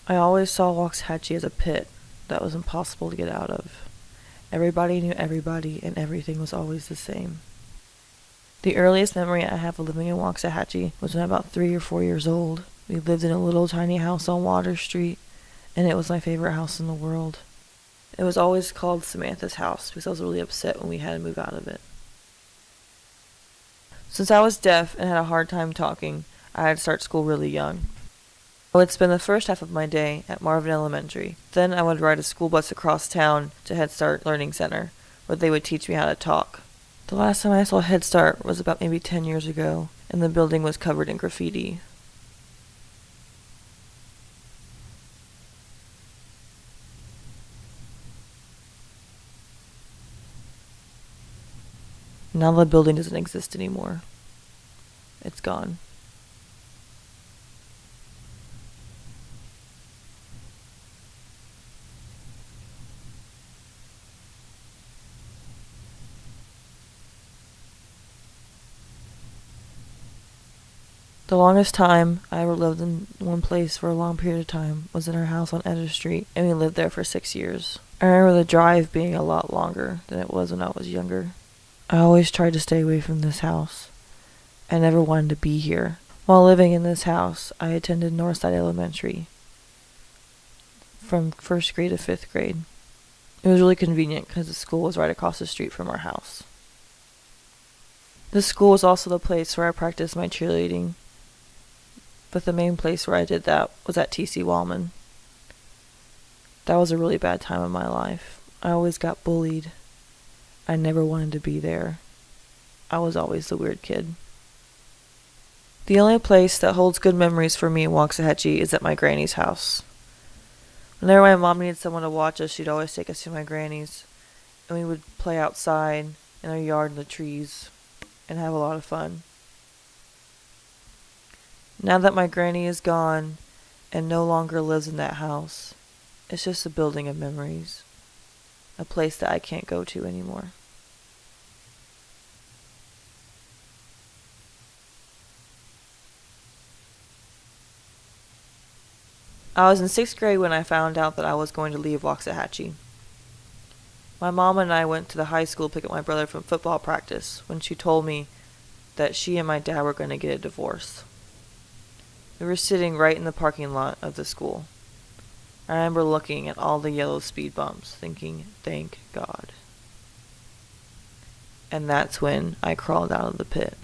I always saw Waxahachie as a pit that was impossible to get out of. Everybody knew everybody, and everything was always the same. The earliest memory I have of living in Waxahachie was when I was about 3 or 4 years old. We lived in a little tiny house on Water Street, and it was my favorite house in the world. It was always called Samantha's house because I was really upset when we had to move out of it. Since I was deaf and had a hard time talking, I had to start school really young. I would spend the first half of my day at Marvin Elementary. Then I would ride a school bus across town to Head Start Learning Center, where they would teach me how to talk. The last time I saw Head Start was about maybe 10 years ago, and the building was covered in graffiti. Now the building doesn't exist anymore. It's gone. The longest time I ever lived in one place for a long period of time was in our house on Edda Street, and we lived there for 6 years. I remember the drive being a lot longer than it was when I was younger. I always tried to stay away from this house. I never wanted to be here. While living in this house, I attended Northside Elementary from first grade to fifth grade. It was really convenient because the school was right across the street from our house. This school was also the place where I practiced my cheerleading, but the main place where I did that was at T.C. Wallman. That was a really bad time in my life. I always got bullied. I never wanted to be there. I was always the weird kid. The only place that holds good memories for me in Waxahachie is at my granny's house. Whenever my mom needed someone to watch us, she'd always take us to my granny's, and we would play outside in our yard in the trees and have a lot of fun. Now that my granny is gone and no longer lives in that house, it's just a building of memories, a place that I can't go to anymore. I was in 6th grade when I found out that I was going to leave Waxahachie. My mom and I went to the high school to pick up my brother from football practice when she told me that she and my dad were going to get a divorce. We were sitting right in the parking lot of the school. I remember looking at all the yellow speed bumps, thinking, thank God. And that's when I crawled out of the pit.